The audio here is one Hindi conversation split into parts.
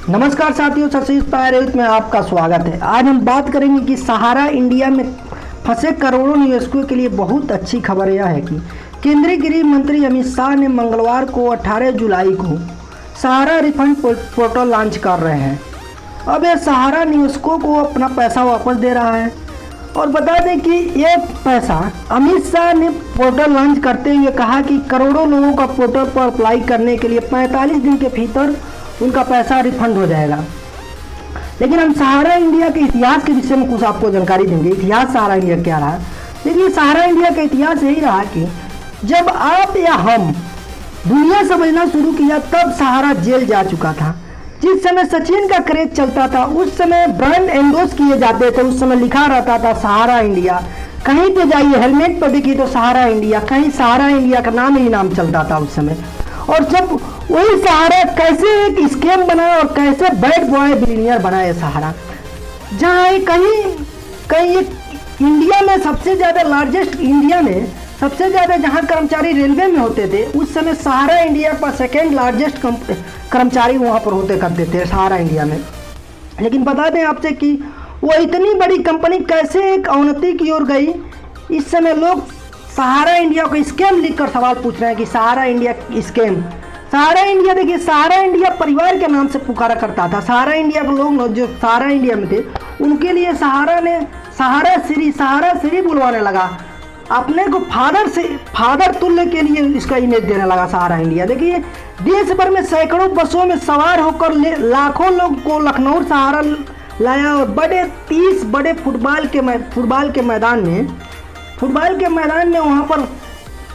नमस्कार साथियों, सक्सेस पायरेट में आपका स्वागत है। आज हम बात करेंगे कि सहारा इंडिया में फंसे करोड़ों निवेशकों के लिए बहुत अच्छी खबर यह है कि केंद्रीय गृह मंत्री अमित शाह ने मंगलवार को 18 जुलाई को सहारा रिफंड पोर्टल लॉन्च कर रहे हैं। अब यह सहारा निवेशकों को अपना पैसा वापस दे रहा है। और बता दें कि ये पैसा अमित शाह ने पोर्टल लॉन्च करते हुए कहा कि करोड़ों लोगों का पोर्टल पर अप्लाई करने के लिए 45 दिन के भीतर उनका पैसा रिफंड हो जाएगा। लेकिन हम सहारा इंडिया के इतिहास के विषय में कुछ आपको जानकारी देंगे। इतिहास सहारा इंडिया क्या रहा। देखिए, सहारा इंडिया का इतिहास यही रहा कि जब आप या हम दुनिया समझना शुरू किया तब सहारा जेल जा चुका था। जिस समय सचिन का क्रेज चलता था उस समय ब्रांड एंडोर्स किए जाते थे। उस समय लिखा रहता था सहारा इंडिया, कहीं पे जाइए हेलमेट पर देखिए तो सहारा इंडिया, कहीं सहारा इंडिया का नाम ही नाम चलता था उस समय। और जब वही सहारा कैसे एक स्कैम बना और कैसे बैड बॉय बिलियनियर बना है सहारा, जहाँ कहीं इंडिया में सबसे ज़्यादा लार्जेस्ट, इंडिया में सबसे ज़्यादा जहाँ कर्मचारी रेलवे में होते थे उस समय सहारा इंडिया पर सेकेंड लार्जेस्ट कर्मचारी वहाँ पर होते करते थे सहारा इंडिया में। लेकिन बता दें आपसे कि वो इतनी बड़ी कंपनी कैसे एक अवनति की ओर गई। इस समय लोग सहारा इंडिया को स्कैम लिखकर सवाल पूछ रहे हैं कि सहारा इंडिया स्कैम। सहारा इंडिया, देखिए, सहारा इंडिया परिवार के नाम से पुकारा करता था। सहारा इंडिया के लोग जो सहारा इंडिया में थे उनके लिए सहारा ने सहारा श्री बुलवाने लगा। अपने को फादर तुल्य के लिए इसका इमेज देने लगा सहारा इंडिया। देखिए, देश भर में सैकड़ों बसों में सवार होकर लाखों लोग को लखनऊ सहारा लाया और 30 बड़े फुटबॉल के मैदान में वहाँ पर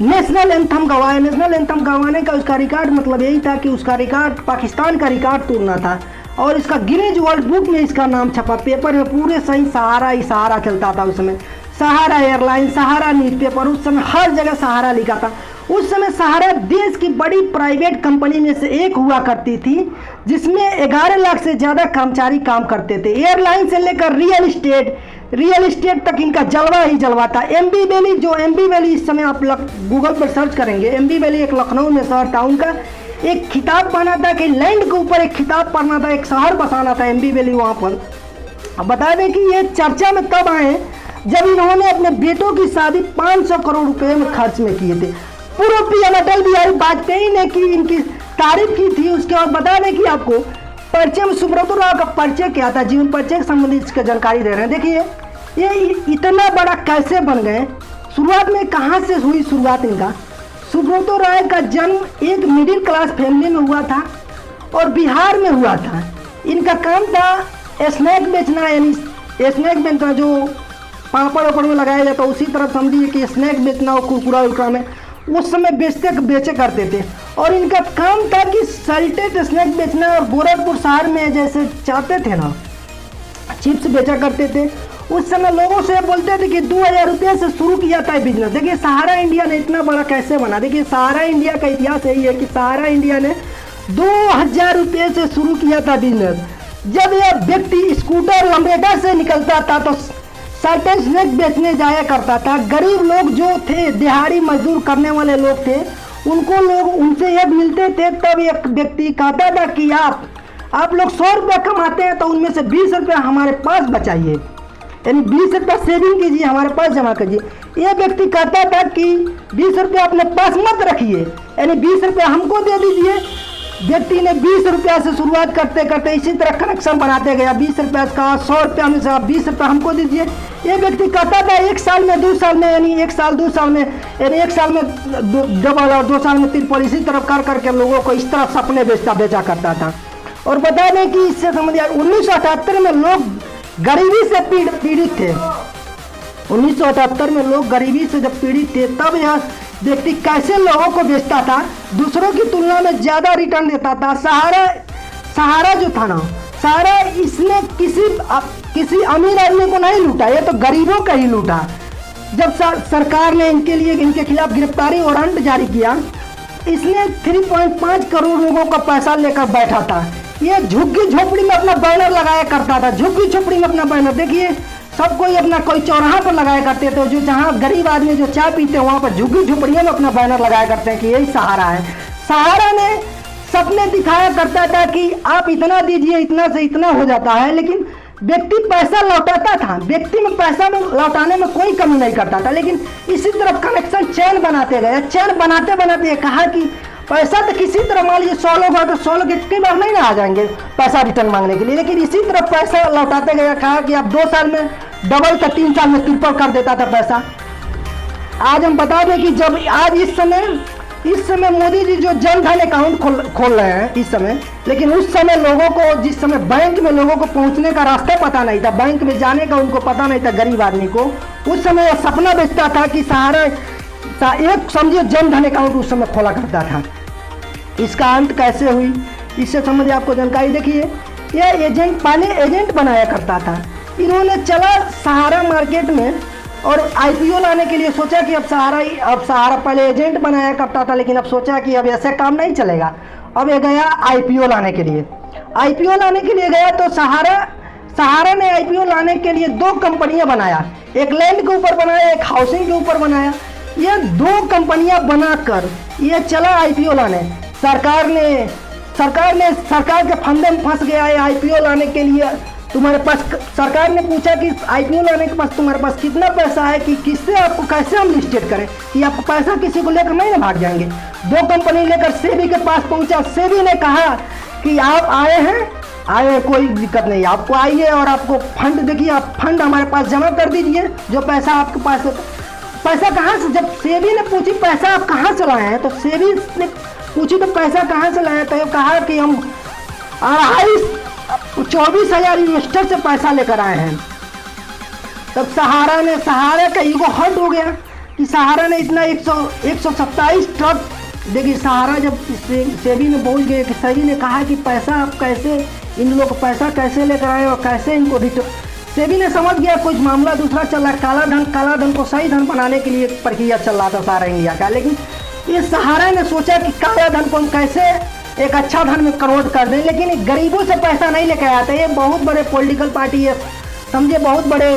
नेशनल एंथम गवाया। नेशनल एंथम गवाने का उसका रिकॉर्ड मतलब यही था कि उसका रिकॉर्ड पाकिस्तान का रिकॉर्ड तोड़ना था और इसका गिनीज वर्ल्ड बुक में इसका नाम छपा। पेपर में पूरे सही सहारा ही सहारा चलता था उस समय। सहारा एयरलाइन, सहारा न्यूज़पेपर, उस समय हर जगह सहारा लिखा था। उस समय सहारा देश की बड़ी प्राइवेट कंपनी में से एक हुआ करती थी जिसमें 11 लाख से ज़्यादा कर्मचारी काम करते थे। एयरलाइन से लेकर रियल एस्टेट तक इनका जलवा ही जलवा था। एमबी वैली इस समय आप गूगल पर सर्च करेंगे, एमबी वैली एक लखनऊ में शहर था। उनका एक खिताब बना था कि लैंड के ऊपर एक खिताब पढ़ना था, एक शहर बसाना था एमबी वैली वहाँ पर। अब बता दें कि ये चर्चा में तब आए जब इन्होंने अपने बेटों की शादी 500 करोड़ रुपए में खर्च में किए थे। पूर्व पीएम अटल बिहारी वाजपेयी ने की इनकी तारीफ की थी। उसके बाद बता दें कि आपको परिचय में सुब्रतो राव का परिचय क्या था, जीवन परिचय के संबंधित इसका जानकारी दे रहे हैं। देखिए, ये इतना बड़ा कैसे बन गए, शुरुआत में कहाँ से हुई शुरुआत इनका। सुब्रतो राय का जन्म एक मिडिल क्लास फैमिली में हुआ था और बिहार में हुआ था। इनका काम था स्नैक बेचना, यानी स्नैक बेचना जो पापड़ वापड़ में लगाया जाता, उसी तरह समझिए कि स्नैक बेचना और कुरकुरा उरकुरा में उस समय बेचे करते थे। और इनका काम था कि सल्टेड स्नैक बेचना और गोरखपुर शहर में जैसे चाहते थे ना चिप्स बेचा करते थे। उस समय लोगों से बोलते थे कि 2000 रुपये से शुरू किया था बिजनेस। देखिए, सहारा इंडिया ने इतना बड़ा कैसे बना। देखिए, सहारा इंडिया का इतिहास यही है कि सहारा इंडिया ने 2000 रुपये से शुरू किया था बिजनेस। जब यह व्यक्ति स्कूटर लंबेटा से निकलता था तो सर्टेन स्नैक बेचने जाया करता था। गरीब लोग जो थे, दिहाड़ी मजदूर करने वाले लोग थे, उनसे यह मिलते थे। तब एक व्यक्ति कहता था कि आप लोग 100 रुपये कमाते हैं तो उनमें से 20 रुपये हमारे पास बचाइए, यानी 20 रुपये सेविंग कीजिए, हमारे पास जमा कीजिए। यह व्यक्ति कहता था कि 20 रुपये अपने पास मत रखिए, यानी 20 रुपये हमको दे दीजिए। व्यक्ति ने 20 रुपया से शुरुआत करते करते इसी तरह कनेक्शन बनाते गया। 20 रुपया का 100 रुपया में से आप 20 रुपया हमको दीजिए। ये व्यक्ति कहता था 1 साल में 2 साल में, यानी 1 साल 2 साल में, यानी 1 साल में डबल और 2 साल में ट्रिपल, इसी तरह कर करके लोगों को इस तरह सपने बेचा करता था। और बता दें कि इससे समझिए 1978 में लोग गरीबी से पीड़ित थे। 1978 में लोग गरीबी से जब पीड़ित थे तब यह व्यक्ति कैसे लोगों को बेचता था, दूसरों की तुलना में ज़्यादा रिटर्न देता था। सहारा जो था ना, सहारा इसने किसी अमीर आदमी को नहीं लूटा, ये तो गरीबों का ही लूटा। जब सरकार ने इनके खिलाफ गिरफ्तारी वारंट जारी किया, इसने 3.5 करोड़ लोगों का पैसा लेकर बैठा था। ये झुग्गी झोपड़ी में अपना बैनर लगाया करता था। झुग्गी झोपड़ी में अपना बैनर देखिए, सब कोई अपना कोई चौराहा पर लगाया करते थे। जो जहाँ गरीब आदमी जो चाय पीते हैं वहाँ पर झुग्गी झोपड़ियों में अपना बैनर लगाया करते हैं कि यही सहारा है। सपने दिखाया करता था कि आप इतना दीजिए, इतना से इतना हो जाता है, लेकिन व्यक्ति पैसा लौटाता था, व्यक्ति में पैसा में लौटाने में कोई कमी नहीं करता था। लेकिन इसी तरह कनेक्शन चैन बनाते गए, चैन बनाते बनाते कहा कि पैसा तो किसी तरह मान लीजिए 100 लोग तो 100 लोग इतनी बार नहीं ना आ जाएंगे पैसा रिटर्न मांगने के लिए, लेकिन इसी तरह पैसा लौटाते गए। कहा कि आप 2 साल में डबल का 3 साल में ट्रिपल कर देता था पैसा। आज हम बता दें कि जब आज इस समय मोदी जी जो जन धन अकाउंट खोल रहे हैं इस समय, लेकिन उस समय लोगों को, जिस समय बैंक में लोगों को पहुंचने का रास्ता पता नहीं था, बैंक में जाने का उनको पता नहीं था गरीब आदमी को, उस समय वो सपना बेचता था कि सहारा एक समझिए जन धन अकाउंट उस समय खोला करता था। इसका अंत कैसे हुई इससे संबंधित आपको जानकारी देखिए। यह एजेंट पहले एजेंट बनाया करता था, इन्होंने चला सहारा मार्केट में और आईपीओ लाने के लिए सोचा कि अब सहारा पहले एजेंट बनाया करता था, लेकिन अब सोचा कि अब ऐसे काम नहीं चलेगा। अब ये गया आईपीओ लाने के लिए। आईपीओ लाने के लिए गया तो सहारा ने आईपीओ लाने के लिए 2 कंपनियां बनाया, एक लैंड के ऊपर बनाया, एक हाउसिंग के ऊपर बनाया। ये 2 कंपनियां बनाकर ये चला आईपीओ लाने। सरकार के फंदे में फंस गया है आईपीओ लाने के लिए। तुम्हारे पास, सरकार ने पूछा कि आईपीओ लाने के पास तुम्हारे पास कितना पैसा है, कि किससे आपको कैसे हम लिस्टेड करें कि आपको पैसा किसी को लेकर नहीं ना भाग जाएंगे। 2 कंपनी लेकर सेबी के पास पहुंचा। सेबी ने कहा कि आप आए कोई दिक्कत नहीं, आपको आइए और आपको फंड देखिए, आप फंड हमारे पास जमा कर दीजिए, जो पैसा आपके पास है। पैसा कहाँ से, जब सेबी ने पूछी पैसा आप कहाँ से लाए हैं, तो सेबी ने पूछी तो पैसा कहाँ से लाए, तो कहा कि हम 24,000 इन्वेस्टर से पैसा लेकर आए हैं। तब सहारा का ईगो हर्ट हो गया कि सहारा ने इतना 127 ट्रक देखिए। सहारा जब सेबी में बोल गए कि सेबी ने कहा कि पैसा आप कैसे, इन लोग पैसा कैसे लेकर आए और कैसे इनको रिटर्न, सेबी ने समझ गया कुछ मामला दूसरा चल रहा है। काला धन को सही धन बनाने के लिए प्रक्रिया चल रहा था सारा इंडिया का। लेकिन ये सहारा ने सोचा कि काला धन को हम कैसे एक अच्छा धन में कन्वर्ट कर दें, लेकिन गरीबों से पैसा नहीं लेकर आया था। ये बहुत बड़े पॉलिटिकल पार्टी है, समझे, बहुत बड़े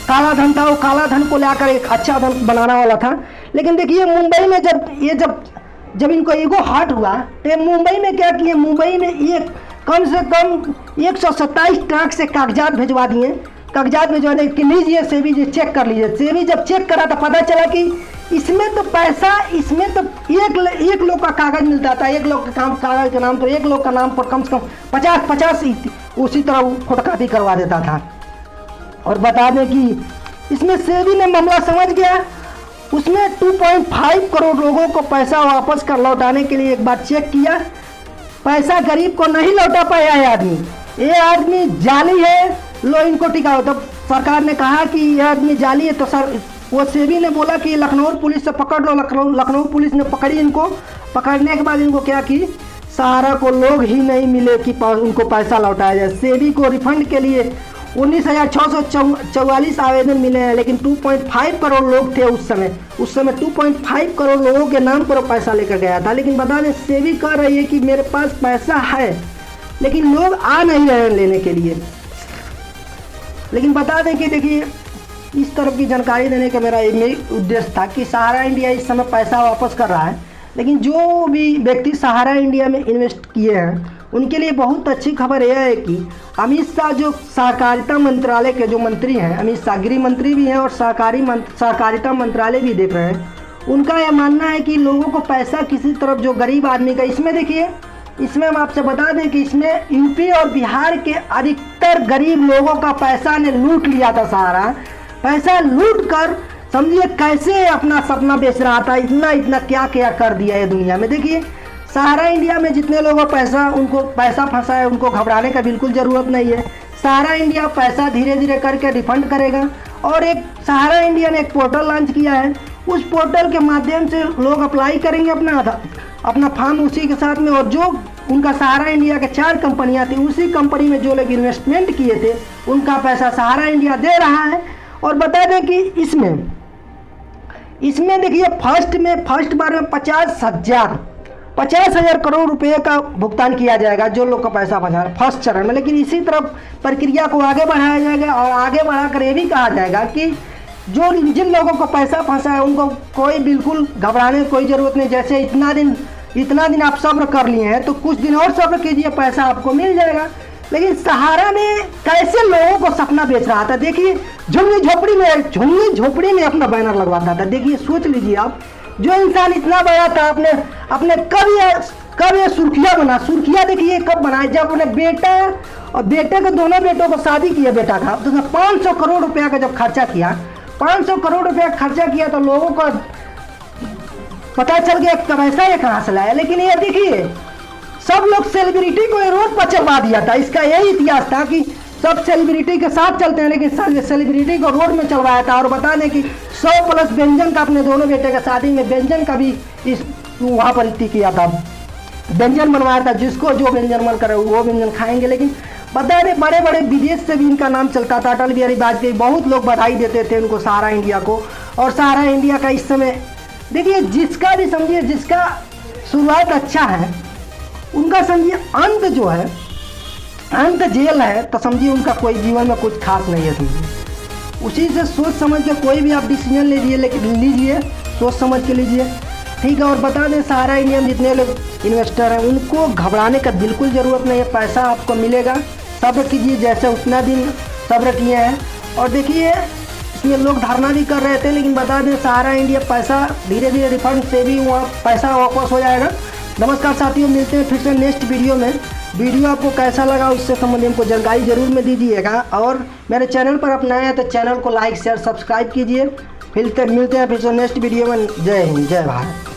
काला धन था, वो काला धन को लाकर एक अच्छा धन बनाने वाला था। लेकिन देखिए मुंबई में जब इनको ईगो हर्ट हुआ तो मुंबई में क्या किए, मुंबई में एक कम से कम 127 ट्रक से कागजात भिजवा दिए। कि लीजिए सेबी जी चेक कर लीजिए। सेबी जब चेक करा तो पता चला कि इसमें तो एक लोग का कागज मिलता था, एक लोग का कागज के नाम पर, एक लोग का नाम पर कम से कम 50 उसी तरह फोटोकॉपी करवा देता था। और बता दें कि इसमें सेबी ने मामला समझ गया, उसमें 2.5 करोड़ लोगों को पैसा वापस कर लौटाने के लिए एक बार चेक किया। पैसा गरीब को नहीं लौटा पाया ये आदमी जाली है, लो इनको टिकाओ। तब सरकार ने कहा कि यह आदमी जाली है, तो वो सेबी ने बोला कि लखनऊ पुलिस से पकड़ लो। लखनऊ पुलिस ने पकड़ी इनको। पकड़ने के बाद इनको क्या की, सहारा को लोग ही नहीं मिले कि उनको पैसा लौटाया जाए। सेबी को रिफंड के लिए 19,644 आवेदन मिले हैं, लेकिन 2.5 करोड़ लोग थे उस समय 2.5 करोड़ लोगों के नाम पर पैसा लेकर गया था। लेकिन बता दें सेबी कह रही है कि मेरे पास पैसा है, लेकिन लोग आ नहीं रहे हैं लेने के लिए। लेकिन बता दें कि देखिए इस तरफ की जानकारी देने का मेरा उद्देश्य था कि सहारा इंडिया इस समय पैसा वापस कर रहा है, लेकिन जो भी व्यक्ति सहारा इंडिया में इन्वेस्ट किए हैं उनके लिए बहुत अच्छी खबर यह है कि अमित शाह जो सहकारिता मंत्रालय के जो मंत्री हैं, अमित शाह गृह मंत्री भी हैं और सहकारिता मंत्रालय भी देख रहे हैं, उनका यह मानना है कि लोगों को पैसा किसी तरफ जो गरीब आदमी का, इसमें देखिए, इसमें हम आपसे बता दें कि इसमें यूपी और बिहार के अधिकतर गरीब लोगों का पैसा ने लूट लिया था। सहारा पैसा लूट कर समझिए कैसे अपना सपना बेच रहा था, इतना क्या कर दिया है दुनिया में। देखिए सहारा इंडिया में जितने लोगों उनको पैसा फंसा है, उनको घबराने का बिल्कुल ज़रूरत नहीं है। सहारा इंडिया पैसा धीरे धीरे करके रिफंड करेगा। और एक सहारा इंडिया ने एक पोर्टल लॉन्च किया है, उस पोर्टल के माध्यम से लोग अप्लाई करेंगे अपना फॉर्म उसी के साथ में, और जो उनका सहारा इंडिया के 4 कंपनियां थी, उसी कंपनी में जो लोग इन्वेस्टमेंट किए थे उनका पैसा सहारा इंडिया दे रहा है। और बता दें कि इसमें देखिए फर्स्ट बार में 50,000 करोड़ रुपए का भुगतान किया जाएगा जो लोग का पैसा फंसा है फर्स्ट चरण में। लेकिन इसी तरफ प्रक्रिया को आगे बढ़ाया जाएगा और आगे बढ़ाकर ये भी कहा जाएगा कि जिन लोगों को पैसा फंसा है उनको कोई बिल्कुल घबराने की कोई ज़रूरत नहीं। जैसे इतना दिन इतना दिन आप सब्र कर लिए हैं तो कुछ दिन और सब्र कीजिए, पैसा आपको मिल जाएगा। लेकिन सहारा में कैसे लोगों को सपना बेच रहा था। देखिए झुग्गी झोपड़ी में अपना बैनर लगवाता था। देखिए सोच लीजिए आप, जो इंसान इतना बड़ा था अपने कब ये सुर्खिया बना। सुर्खिया देखिए कब बनाया, जब अपने बेटा और बेटे के दोनों बेटों को शादी किया बेटा का, तो 500 करोड़ रुपया का जब खर्चा किया, 500 करोड़ रुपया खर्चा किया तो लोगों को पता चल गया पैसा ये कहाँ से लाया। लेकिन ये देखिए सब लोग सेलिब्रिटी को रोड पर चलवा दिया था। इसका यही इतिहास था कि सब सेलिब्रिटी के साथ चलते हैं, लेकिन सेलिब्रिटी को रोड में चलवाया था। और बता दें कि 100+ व्यंजन का अपने दोनों बेटे का शादी में व्यंजन का भी इस वहाँ पर किया था, व्यंजन बनवाया था। जिसको जो व्यंजन मन करे वो व्यंजन खाएंगे। लेकिन बता दें बड़े बड़े विदेश से भी इनका नाम चलता था। अटल बिहारी वाजपेयी बहुत लोग बधाई देते थे उनको, सहारा इंडिया को। और सहारा इंडिया का इस समय देखिए जिसका भी समझिए, जिसका शुरुआत अच्छा है उनका समझिए अंत जो है, अंत जेल है। तो समझिए उनका कोई जीवन में कुछ खास नहीं है। समझिए उसी से सोच समझ के कोई भी आप डिसीजन लीजिए, सोच समझ के लीजिए, ठीक है। और बता दें सहारा इंडिया में जितने लोग इन्वेस्टर हैं उनको घबराने का बिल्कुल ज़रूरत नहीं है। पैसा आपको मिलेगा, सब्र कीजिए, जैसे उतना दिन सब्र किए हैं। और देखिए इसमें लोग धरना भी कर रहे थे, लेकिन बता दें सहारा इंडिया पैसा धीरे धीरे रिफंड से भी वहाँ पैसा वापस हो जाएगा। नमस्कार साथियों, मिलते हैं फिर से नेक्स्ट वीडियो में। वीडियो आपको कैसा लगा उससे संबंधित हमको जानकारी जरूर में दीजिएगा। और मेरे चैनल पर आप नए हैं तो चैनल को लाइक शेयर सब्सक्राइब कीजिए। मिलते हैं फिर से नेक्स्ट वीडियो में। जय हिंद, जय भारत।